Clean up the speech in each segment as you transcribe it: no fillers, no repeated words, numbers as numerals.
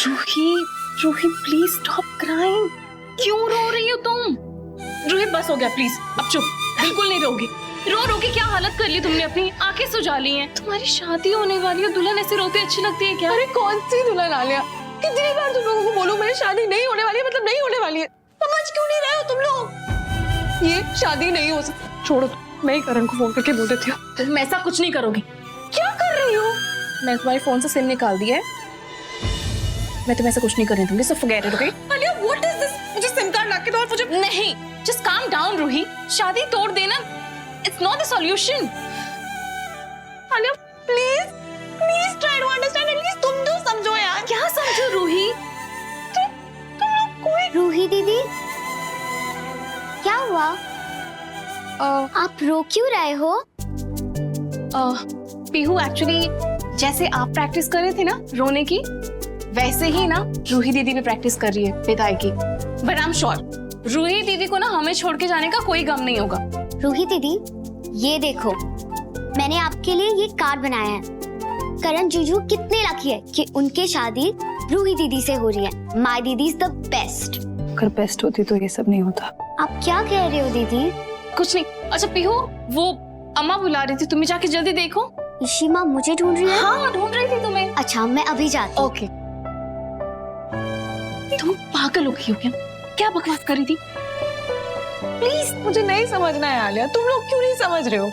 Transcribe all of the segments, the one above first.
Ruhi, Ruhi please stop crying. क्यों रो रही हो तुम? रूही बस हो गया प्लीज, अब चुप, बिल्कुल नहीं रोगी। रो रो के क्या हालत कर ली तुमने, अपनी आंखें सुझा ली हैं। तुम्हारी शादी होने वाली है, दुल्हन ऐसे रोते अच्छी लगती है क्या? अरे कौन सी दुल्हन आलिया, कितनी बार तुम लोगों को बोलूं मेरी शादी नहीं होने वाली है, मतलब नहीं होने वाली है। समझ क्यों नहीं रहे हो तुम लोग? ये शादी नहीं हो सकती। छोड़ो, मैं ही करण को फोन करके बोल देती हूँ। तुम ऐसा कुछ नहीं करोगी। क्या कर रही हो? मैं तुम्हारे फोन से सिम निकाल दिया है, मैं तुम्हें ऐसा कुछ नहीं करने दूंगी, so forget it, okay? Alia what is this? मुझे सिम कार्ड ला के दो और मुझे नहीं, जस्ट काम डाउन रूही। शादी तोड़ देना it's not the solution. Alia please please try to understand, at least तुम तो समझो यार। क्या समझो रूही? तुम लोग कोई रूही दीदी, क्या हुआ? आप रो क्यों रहे हो? पीहू, एक्चुअली जैसे आप प्रैक्टिस कर रहे थे ना रोने की, वैसे ही ना रूही दीदी भी प्रैक्टिस कर रही है पिटाई की। But I am sure Ruhi दीदी को ना हमें छोड़ के जाने का कोई गम नहीं होगा। रूही दीदी, ये देखो, मैंने आपके लिए ये कार्ड बनाया है। करण जीजू कितने लकी है कि उनकी शादी रूही दीदी से हो रही है। माय दीदी इज द बेस्ट। अगर बेस्ट होती तो ये सब नहीं होता। आप क्या कह रहे हो दीदी? कुछ नहीं। अच्छा पीहू, वो अम्मा बुला रही थी, तुम्हें जाके जल्दी देखो। इशिमा मुझे ढूंढ रही है? हाँ, ढूंढ रही थी तुम्हें। अच्छा, मैं अभी जाती हूँ। ओके। तुम पागल हो गई हो क्या? क्या बकवास कर रही थी? प्लीज मुझे नहीं समझना है आलिया, तुम लोग क्यों नहीं समझ रहे हो?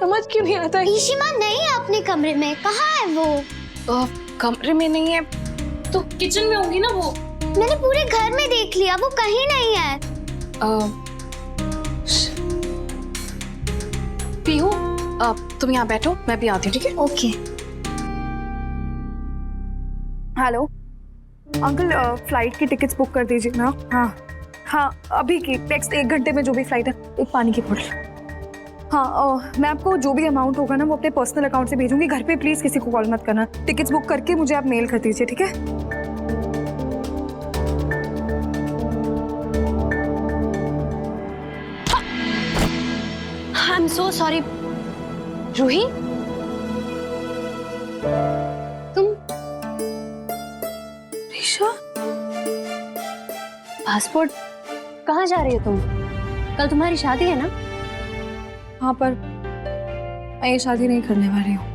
समझ क्यों नहीं आता? इशिमा नहीं है अपने कमरे में, कहाँ है वो? कमरे में नहीं है तो किचन में होगी ना वो। मैंने पूरे घर में देख लिया, वो कहीं नहीं है। पीहू, तुम यहाँ बैठो, मैं भी आती हूँ, ठीक है? ओके। हेलो अंकल, फ्लाइट की टिकट्स बुक कर दीजिए ना। हाँ हाँ, अभी की नेक्स्ट 1 घंटे में जो भी फ्लाइट है। एक पानी की बोतल। हाँ, मैं आपको जो भी अमाउंट होगा ना वो अपने पर्सनल अकाउंट से भेजूंगी। घर पे प्लीज किसी को कॉल मत करना। टिकट्स बुक करके मुझे आप मेल कर दीजिए, ठीक है? I am so sorry. Ruhi, तुम ईशा, पासपोर्ट कहाँ जा रही हो तुम? कल तुम्हारी शादी है ना? हाँ, पर मैं ये शादी नहीं करने वाली हूँ।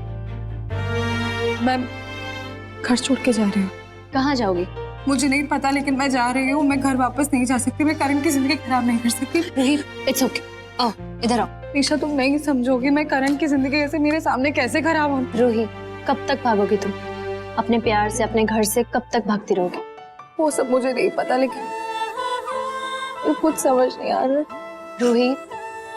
मैं घर छोड़ के जा रही हूँ। कहाँ जाओगी? मुझे नहीं पता, लेकिन मैं जा रही हूँ। मैं घर वापस नहीं जा सकती। मैं करण की जिंदगी खराब नहीं कर सकती। Ruhi, it's okay. आओ इधर आओ। ईशा, तुम नहीं समझोगी। मैं करण की जिंदगी ऐसे मेरे सामने कैसे खराब हो? रूही, कब तक भागोगी तुम? अपने प्यार से, अपने घर से कब तक भागती रहोगी? वो सब मुझे नहीं पता, लेकिन कुछ समझ नहीं आ रहा। रूही,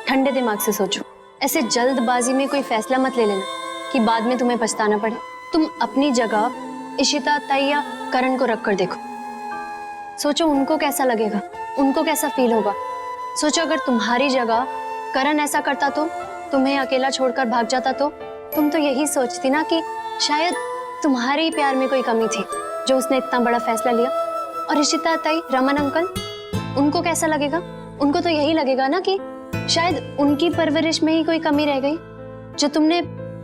ठंडे दिमाग से सोचो। ऐसे जल्दबाजी में कोई फैसला मत ले लेना कि बाद में तुम्हें पछताना पड़े। तुम अपनी जगह इशिता, ताई या करण को रख कर देखो। सोचो उनको कैसा लगेगा, उनको कैसा फील होगा। सोचो अगर तुम्हारी जगह करण ऐसा करता तो, तुम्हें अकेला छोड़कर भाग जाता तो तुम तो यही सोचती ना कि शायद तुम्हारे प्यार में कोई कमी थी जो उसने इतना बड़ा फैसला लिया। और इशिता, ताई, रमन अंकल, उनको कैसा लगेगा? उनको तो यही लगेगा ना कि शायद उनकी परवरिश में ही कोई कमी रह गई जो तुमने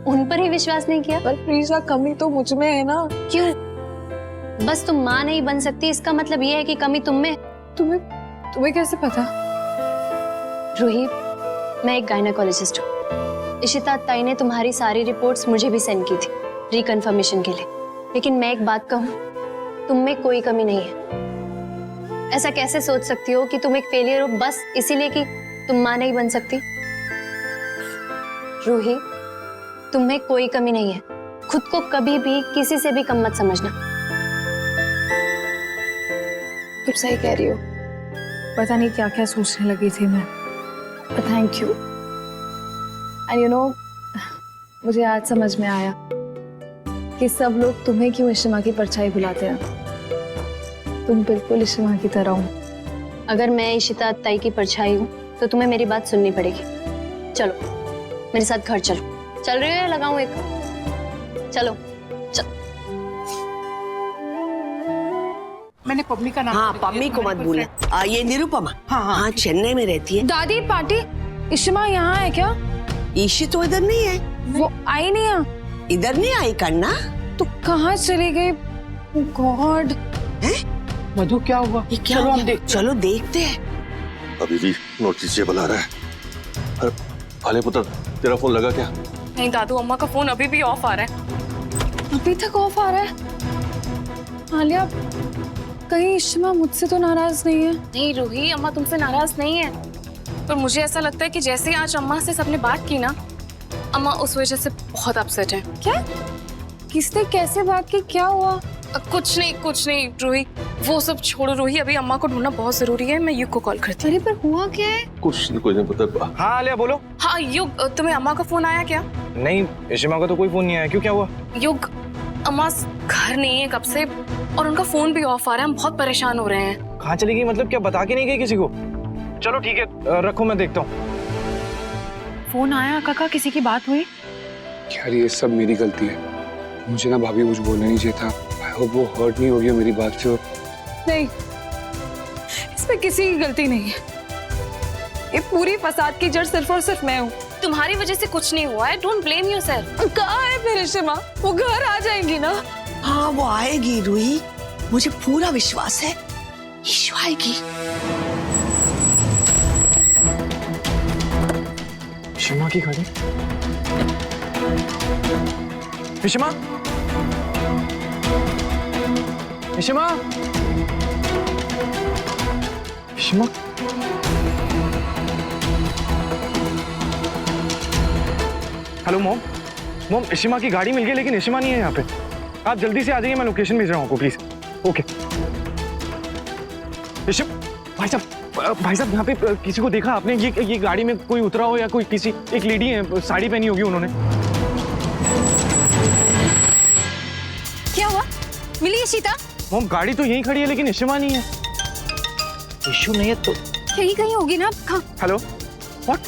उन पर ही विश्वास नहीं किया। पर प्लीजा, कमी तो मुझ में है ना। क्यों? बस तुम माँ नहीं बन सकती इसका मतलब ये है कि कमी तुम में? तुम्हें कैसे पता? रूही, मैं एक गायनेकोलॉजिस्ट हूँ। इशिता ताई ने तुम्हारी सारी रिपोर्ट्स मुझे भी सेंड की थी रिकन्फर्मेशन के लिए। लेकिन मैं एक बात कहूँ, तुम में कोई कमी नहीं है। ऐसा कैसे सोच सकती हो कि तुम एक फेलियर हो बस इसीलिए कि तुम माँ नहीं बन सकती? रूही, तुम में कोई कमी नहीं है। खुद को कभी भी किसी से भी कम मत समझना। तुम सही कह रही हो। पता नहीं क्या क्या सोचने लगी थी मैं। Thank you. And you know, मुझे आज समझ में आया कि सब लोग तुम्हें क्यों इशिमा की परछाई बुलाते हैं। तुम बिल्कुल इशिमा की तरह हो। अगर मैं इशिता ताई की परछाई हूँ तो तुम्हें मेरी बात सुननी पड़ेगी। चलो मेरे साथ घर चलो। चल रही हो या लगाऊं एक? चलो चल। मैंने पम्मी का नाम। हाँ, पम्मी को मत भूलना। ये निरुपमा। हाँ, चेन्नई में रहती है। दादी, पार्टी इशिमा यहाँ है क्या? ईशी तो इधर नहीं है। वो आई नहीं है। इधर नहीं आई करना। तो कहाँ चली गई? गॉड, मधु क्या हुआ? ये क्या चलो हो हम गया? देख। चलो देखते हैं। अभी भी नोटिसेबल आ रहा है। अरे भाले पुत्र, तेरा फोन लगा क्या? नहीं दादू, अम्मा का फोन अभी भी ऑफ आ रहा है। अभी तक ऑफ आ रहा है। आलिया, कहीं इश्मा मुझसे तो नाराज नहीं है? नहीं रूही, अम्मा तुमसे नाराज नहीं है, पर मुझे ऐसा लगता है कि जैसे आज अम्मा से सबने बात की ना, अम्मा उस वजह से बहुत अपसेट है। क्या? किसने कैसे बात की? क्या हुआ? कुछ नहीं रूही, वो सब छोड़ो रूही, अभी अम्मा को ढूंढना बहुत जरूरी है। मैं युग को कॉल करती अरे पर हुआ क्या है? कुछ नहीं पुत्र। हाँ आलिया बोलो। हूँ। हाँ युग, तुम्हें अम्मा का फोन आया क्या? नहीं, इशिमा का तो कोई फोन नहीं आया। क्यों, क्या हुआ? युग, अम्मा घर नहीं है कब से और उनका फोन भी ऑफ आ रहा है। हम बहुत परेशान हो रहे हैं। कहाँ चली गई? मतलब क्या बता के नहीं गई किसी को? चलो ठीक है, रखो मैं देखता हूँ। फोन आया काका, किसी की बात हुई? यार ये सब मेरी गलती है। मुझे ना भाभी कुछ बोलना नहीं चाहिए था। आई होप वो हर्ट नहीं होगी मेरी बात से। नहीं, इसमें किसी की गलती नहीं है। ये पूरी फसाद की जड़ सिर्फ और सिर्फ मैं हूँ। तुम्हारी वजह से कुछ नहीं हुआ है। Don't blame yourself. कहाँ है फिर इशिमा? वो घर आ जाएंगी ना? हाँ वो आएगी रूही, मुझे पूरा विश्वास है। ईशु आएगी। इशिमा की गाड़ी। Ishima, Ishima, Ishima. Hello mom, mom Ishima की गाड़ी मिल गई लेकिन इशिमा नहीं है यहाँ पे। आप जल्दी से आ जाइए, मैं लोकेशन भेज रहा हूँ आपको, प्लीज। ओके। भाई साहब यहाँ पे किसी को देखा आपने? ये गाड़ी में कोई उतरा हो या कोई किसी एक लेडी है, साड़ी पहनी होगी उन्होंने। क्या हुआ? मिली इशिता? मॉम गाड़ी तो यहीं खड़ी है लेकिन इशिमा नहीं है। इशू नहीं है तो यही कहीं होगी ना। हाँ। Hello, what?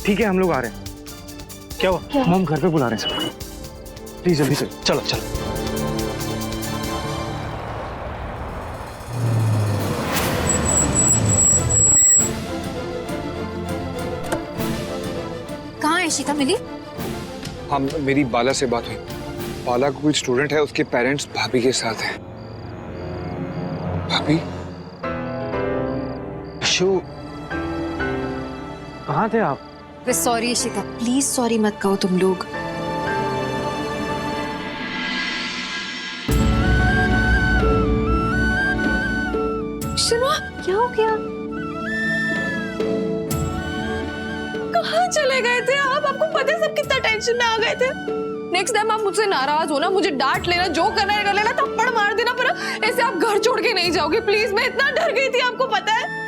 ठीक है हम लोग आ रहे हैं। क्या हुआ? मॉम घर पे बुला रहे हैं सब। प्लीज जल्दी से चलो चलो। कहाँ है इशिता? मिली? हाँ मेरी बाला से बात हुई। बाला का कोई स्टूडेंट है, उसके पेरेंट्स भाभी के साथ हैं। भाभी? इशू, कहाँ थे आप? सॉरी इशिता, प्लीज सॉरी मत कहो तुम लोग। इशिमा, क्या हो गया? कहाँ चले गए थे आप? आपको पता है सब कितना टेंशन में आ गए थे। नेक्स्ट टाइम आप मुझसे नाराज हो ना, मुझे डांट लेना, जो करना है कर लेना, थप्पड़ मार देना, पर ऐसे आप घर छोड़ के नहीं जाओगे प्लीज। मैं इतना डर गई थी, आपको पता है।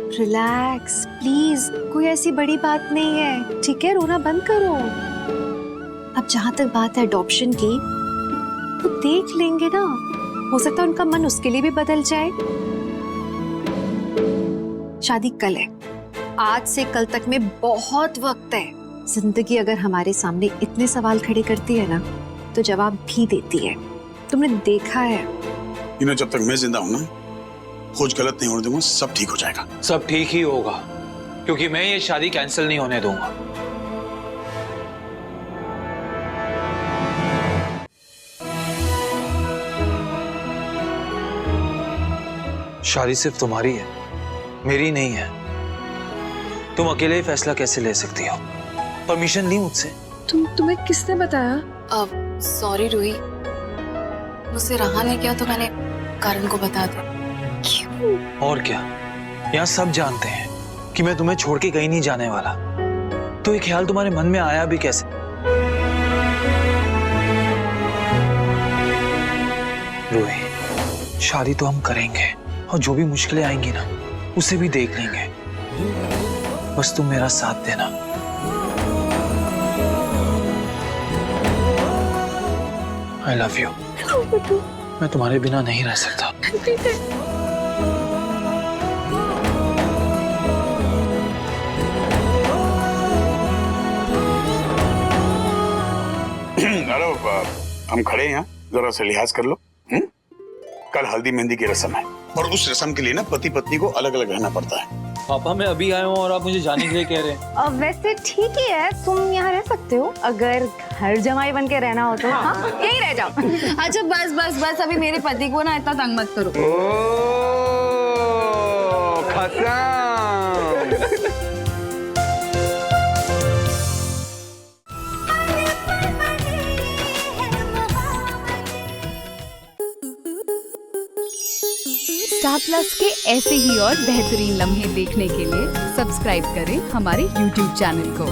रिलैक्स प्लीज, कोई ऐसी बड़ी बात नहीं है, ठीक है? रोना बंद करो। अब जहां तक बात है अडॉप्शन की, तो देख लेंगे ना, हो सकता है उनका मन उसके लिए भी बदल जाए। शादी कल है, आज से कल तक में बहुत वक्त है। जिंदगी अगर हमारे सामने इतने सवाल खड़े करती है ना, तो जवाब भी देती है। तुमने देखा है। जब तक मैं जिंदा हूं ना, खोज गलत नहीं होने दूंगा, सब ठीक हो जाएगा। सब ठीक ही होगा, क्योंकि मैं ये शादी कैंसिल नहीं होने दूंगा। शादी सिर्फ तुम्हारी है, मेरी नहीं है। तुम अकेले ही फैसला कैसे ले सकती हो? परमिशन ली मुझसे। तुम्हें किसने बताया? अब सॉरी रूही, मुझसे रहा नहीं क्या, तो मैंने कारण को बता दिया। और क्या, यहाँ सब जानते हैं कि मैं तुम्हें छोड़ के कहीं नहीं जाने वाला। तो ये ख्याल तुम्हारे मन में आया भी कैसे? रूही, शादी तो हम करेंगे और जो भी मुश्किलें आएंगी ना, उसे भी देख लेंगे। बस तुम मेरा साथ देना। I love you. मैं तुम्हारे बिना नहीं रह सकता। हेलो, हम खड़े हैं यहाँ, जरा सा लिहाज कर लो। कल हल्दी मेहंदी की रस्म है और उस रस्म के लिए ना पति पत्नी को अलग अलग रहना पड़ता है। पापा मैं अभी आया हूँ और आप मुझे जाने के लिए कह रहे हैं। अब वैसे ठीक ही है, तुम यहाँ रह सकते हो अगर घर जमाई बन के रहना हो तो। हाँ यही रह जाओ। अच्छा बस बस बस, अभी मेरे पति को ना इतना तंग मत करो। स्टार प्लस के ऐसे ही और बेहतरीन लम्हे देखने के लिए सब्सक्राइब करें हमारे YouTube चैनल को।